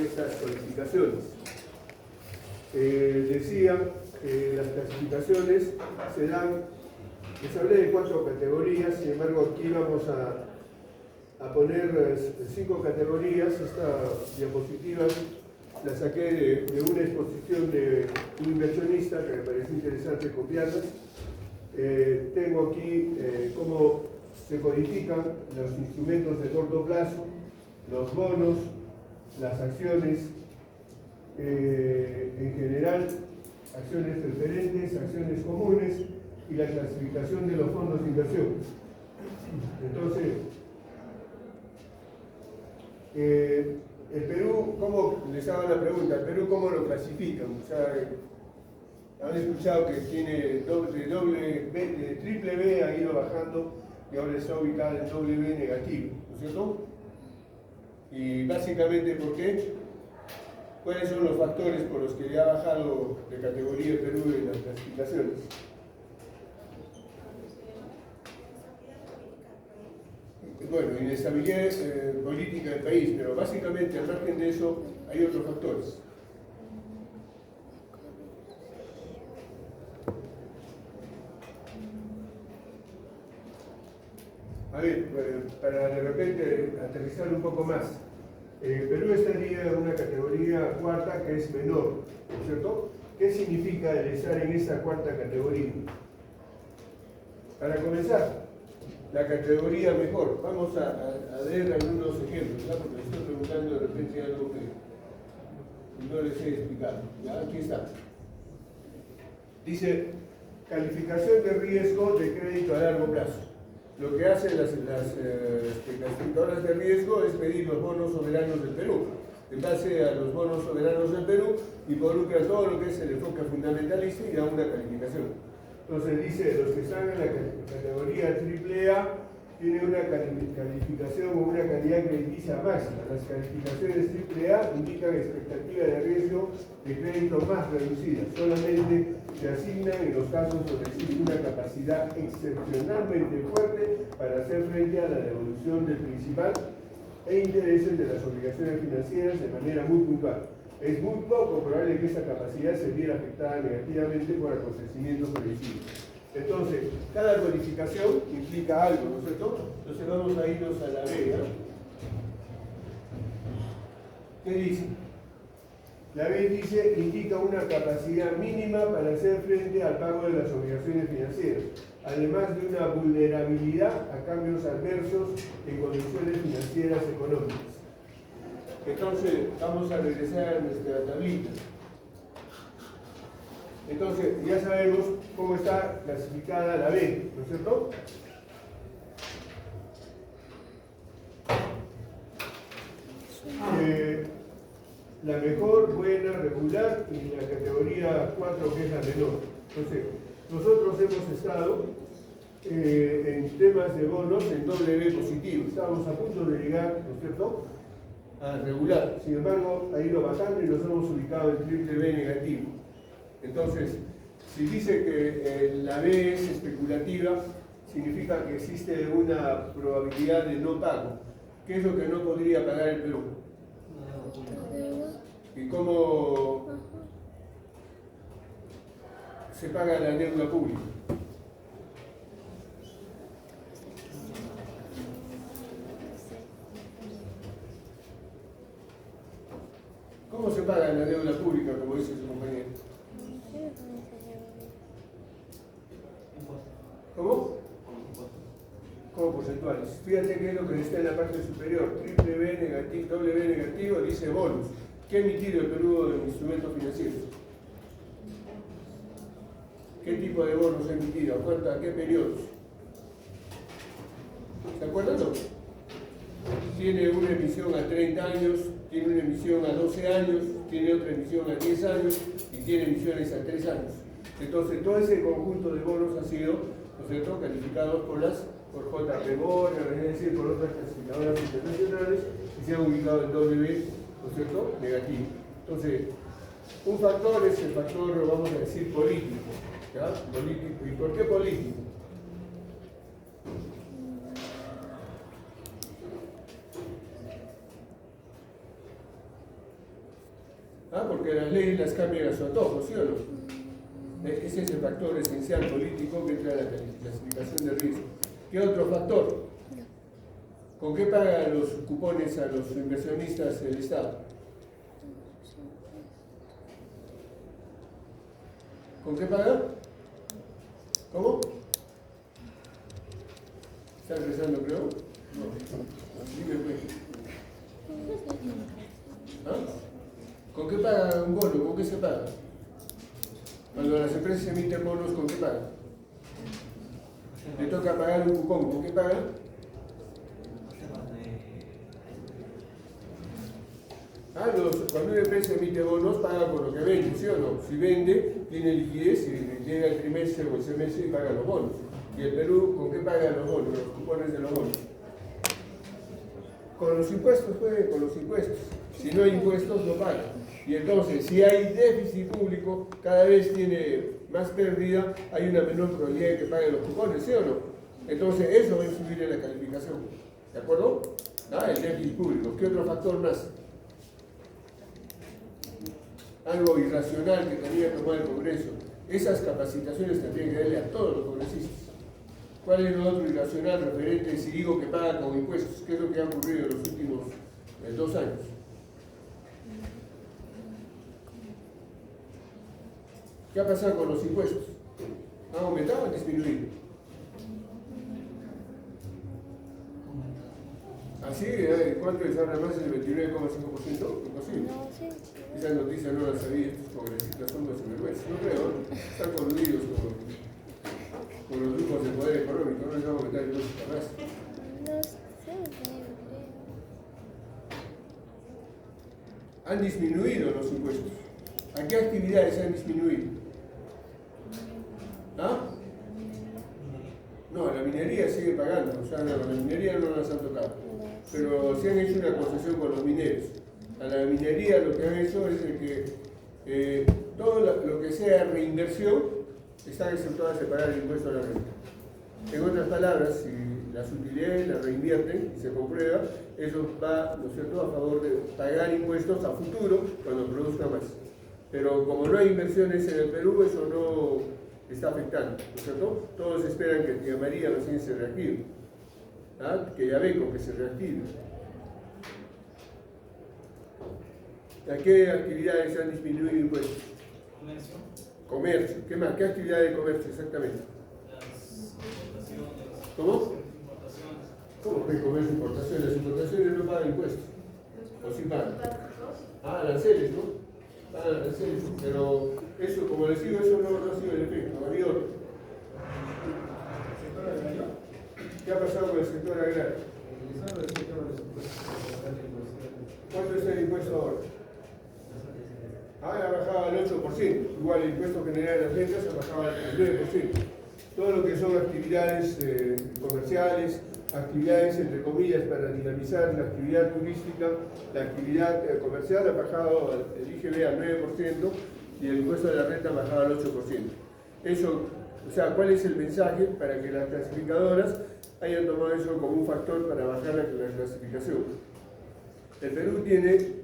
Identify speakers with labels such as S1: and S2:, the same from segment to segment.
S1: estas calificaciones. Decía que las clasificaciones se dan, les hablé de 4 categorías, sin embargo aquí vamos a poner 5 categorías. Esta diapositiva la saqué de una exposición de un inversionista que me pareció interesante copiarlas. Tengo aquí cómo se codifican los instrumentos de corto plazo, los bonos, las acciones, en general, acciones preferentes, acciones comunes y la clasificación de los fondos de inversión. Entonces, el Perú, ¿cómo les hago la pregunta? ¿El Perú cómo lo clasifican? O sea, han escuchado que tiene de triple B, ha ido bajando y ahora está ubicado en doble B negativo, ¿no es cierto? Y básicamente, ¿por qué? ¿Cuáles son los factores por los que ha bajado de categoría el Perú en las clasificaciones? Bueno, inestabilidad política del país, pero básicamente al margen de eso hay otros factores. A ver, para de repente aterrizar un poco más, Perú estaría en una categoría cuarta que es menor, ¿no es cierto? ¿Qué significa el estar en esa cuarta categoría? Para comenzar, la categoría mejor. Vamos a ver algunos ejemplos, ¿ya? Porque les estoy preguntando de repente algo que no les he explicado. ¿Ya? Aquí está. Dice, calificación de riesgo de crédito a largo plazo. Lo que hacen las clasificadoras de riesgo es pedir los bonos soberanos del Perú. En base a los bonos soberanos del Perú, involucra todo lo que es el enfoque fundamentalista y da una calificación. Entonces dice, los que están en la categoría AAA tienen una calificación o una calidad crediticia máxima. Las calificaciones AAA indican expectativa de riesgo de crédito más reducida. Solamente se asignan en los casos donde existe una capacidad excepcionalmente fuerte para hacer frente a la devolución del principal e intereses de las obligaciones financieras de manera muy puntual. Es muy poco probable que esa capacidad se viera afectada negativamente por acontecimientos previstos. Entonces, cada codificación implica algo, ¿no es cierto? Entonces vamos a irnos a la B, ¿no? ¿Qué dice? La B dice, indica una capacidad mínima para hacer frente al pago de las obligaciones financieras, además de una vulnerabilidad a cambios adversos en condiciones financieras económicas. Entonces, vamos a regresar a nuestra tablita. Entonces, ya sabemos cómo está clasificada la B, ¿no es cierto? La mejor, buena, regular y la categoría 4 que es la menor. Entonces, nosotros hemos estado en temas de bonos en doble B positivo. Estábamos a punto de llegar, ¿no es cierto?, a regular. Sin embargo, ha ido bajando y nos hemos ubicado en triple B negativo. Entonces, si dice que la B es especulativa, significa que existe una probabilidad de no pago. ¿Qué es lo que no podría pagar el Perú? ¿Y cómo se paga la deuda pública? ¿Cómo se paga la deuda pública, como dice su compañero? ¿Cómo? Como porcentuales. Fíjate que es lo que está en la parte superior. Triple B negativo, doble B negativo, dice bonos. ¿Qué ha emitido el Perú de instrumentos financieros? ¿Qué tipo de bonos ha emitido? ¿A qué periodos? ¿Se acuerdan? No. Tiene una emisión a 30 años, tiene una emisión a 12 años, tiene otra emisión a 10 años y tiene emisiones a 3 años. Entonces, todo ese conjunto de bonos ha sido, ¿no es cierto?, calificados por JP Morgan, es decir, por otras clasificadoras internacionales, y se han ubicado en W, ¿no es cierto?, negativo. Entonces, un factor es el factor, vamos a decir, político. ¿Ya? Político. ¿Y por qué político? Porque las leyes las cambian a su antojo, ¿sí o no? Ese es el factor esencial político que entra en la clasificación de riesgo. ¿Qué otro factor? ¿Con qué paga los cupones a los inversionistas el Estado? ¿Con qué paga? ¿Cómo? ¿Están rezando, creo? No. Dime, pues. ¿Con qué paga un bono? ¿Con qué se paga? Cuando las empresas emiten bonos, ¿con qué pagan? Le toca pagar un cupón, ¿con qué pagan? Cuando una empresa emite bonos, paga por lo que vende, ¿sí o no? Si vende, tiene liquidez y llega el trimestre o el semestre y paga los bonos. ¿Y el Perú con qué paga los bonos, los cupones de los bonos? Con los impuestos, pues, con los impuestos. Si no hay impuestos, no paga. Y entonces, si hay déficit público, cada vez tiene más pérdida, hay una menor probabilidad de que pague los cupones, ¿sí o no? Entonces, eso va a influir en la calificación. ¿De acuerdo? El déficit público. ¿Qué otro factor más? Algo irracional que tenía que tomar el Congreso. Esas capacitaciones tendrían que darle a todos los congresistas. ¿Cuál es lo otro irracional referente si digo que pagan con impuestos? ¿Qué es lo que ha ocurrido en los últimos 2 años? ¿Qué ha pasado con los impuestos? ¿Han aumentado o han disminuido? ¿Así? ¿Cuánto es ahora más del 29,5%? Imposible. Esa noticia no la sabía, estos congresistas son los sinvergüenzas. No creo, están coludidos con los grupos de poder económico, no les vamos a meter impuestos jamás.
S2: No sé, creo.
S1: Han disminuido los impuestos. ¿A qué actividades han disminuido? No, la minería sigue pagando, o sea, la minería no las han tocado. Pero se han hecho una concesión con los mineros. A la minería lo que han hecho es que todo lo que sea reinversión están exceptuadas de pagar el impuesto a la renta. En otras palabras, si las utilidades las reinvierten y se comprueba, eso va, ¿no es cierto?, a favor de pagar impuestos a futuro cuando produzca más. Pero como no hay inversiones en el Perú, eso no está afectando, ¿no es cierto? Todos esperan que Tía María recién se reactive, que ya vengo, que se reactive. ¿A qué actividades han disminuido impuestos?
S3: Comercio.
S1: Comercio. ¿Qué más? ¿Qué actividad de comercio exactamente?
S3: Las importaciones.
S1: ¿Cómo?
S3: Importaciones.
S1: ¿Cómo que comercio e importaciones? Las importaciones no pagan impuestos. ¿O sí pagan? Aranceles, ¿no? Pagan aranceles. Pero eso, como les digo, eso no ha sido el efecto. Había otro. ¿Qué ha pasado con el sector agrario? ¿Cuánto es el impuesto ahora? Ha bajado al 8%, igual el impuesto general de las ventas ha bajado al 9%. Todo lo que son actividades comerciales, actividades entre comillas para dinamizar la actividad turística, la actividad comercial ha bajado el IGB al 9% y el impuesto de la renta ha bajado al 8%. Eso, o sea, ¿cuál es el mensaje para que las clasificadoras hayan tomado eso como un factor para bajar la clasificación? El Perú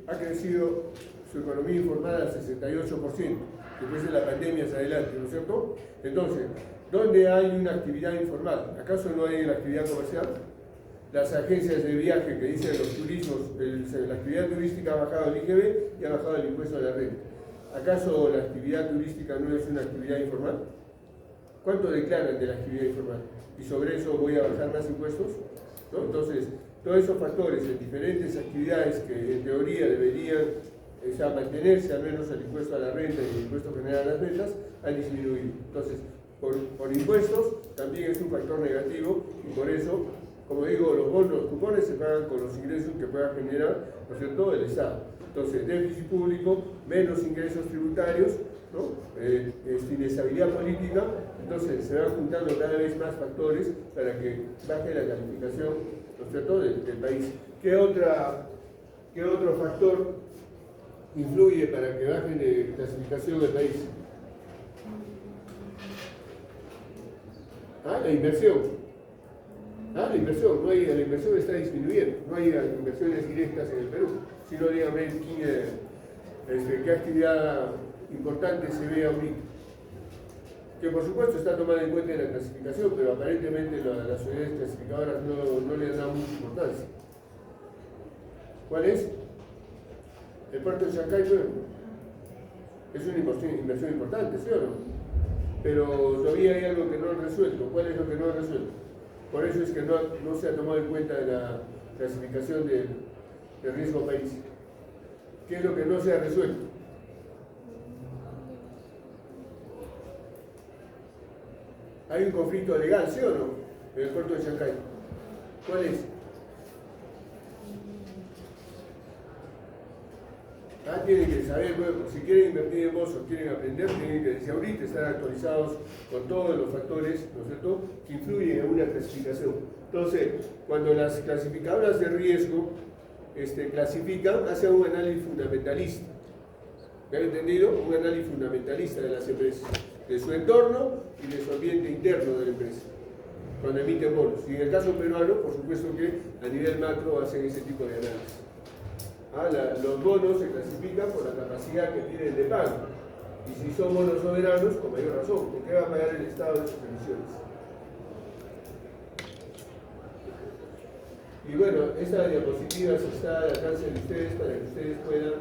S1: ha crecido su economía informal al 68%, después de la pandemia hacia adelante, ¿no es cierto? Entonces, ¿dónde hay una actividad informal? ¿Acaso no hay la actividad comercial? Las agencias de viaje que dicen los turismos, la actividad turística ha bajado el IGB y ha bajado el impuesto de la renta. ¿Acaso la actividad turística no es una actividad informal? ¿Cuánto declaran de la actividad informal? ¿Y sobre eso voy a bajar más impuestos? ¿No? Entonces, todos esos factores en diferentes actividades que en teoría deberían mantenerse al menos el impuesto a la renta y el impuesto general a las ventas, han disminuido. Entonces, por impuestos también es un factor negativo y por eso, como digo, los cupones se pagan con los ingresos que pueda generar, ¿no es cierto?, el Estado. Entonces, déficit público, menos ingresos tributarios, ¿no? Inestabilidad política, entonces se van juntando cada vez más factores para que baje la calificación, ¿no es cierto?, del país. ¿Qué otro factor influye para que baje la clasificación del país? La inversión. La inversión, la inversión está disminuyendo, no hay inversiones directas en el Perú, sino dígame qué actividad importante se ve ahorita. Que por supuesto está tomada en cuenta en la clasificación, pero aparentemente las sociedades clasificadoras no le han dado mucha importancia. ¿Cuál es? El puerto de Chancay, bueno, es una inversión importante, ¿sí o no? Pero todavía hay algo que no han resuelto. ¿Cuál es lo que no han resuelto? Por eso es que no se ha tomado en cuenta en la clasificación de riesgo país. ¿Qué es lo que no se ha resuelto? Hay un conflicto legal, ¿sí o no? En el puerto de Chancay. ¿Cuál es? Tienen que saber, bueno, si quieren invertir en bozos, quieren aprender, tienen que desde ahorita estar actualizados con todos los factores, ¿no es cierto?, que influyen en una clasificación. Entonces, cuando las clasificadoras de riesgo clasifican, hacen un análisis fundamentalista. ¿Me han entendido? Un análisis fundamentalista de las empresas, de su entorno y de su ambiente interno de la empresa, cuando emiten bonos. Y en el caso peruano, por supuesto que a nivel macro hacen ese tipo de análisis. Los bonos se clasifican por la capacidad que tienen de pago. Y si son bonos soberanos, con mayor razón, porque va a pagar el Estado de sus emisiones. Y bueno, esta diapositiva está al alcance de ustedes para que ustedes puedan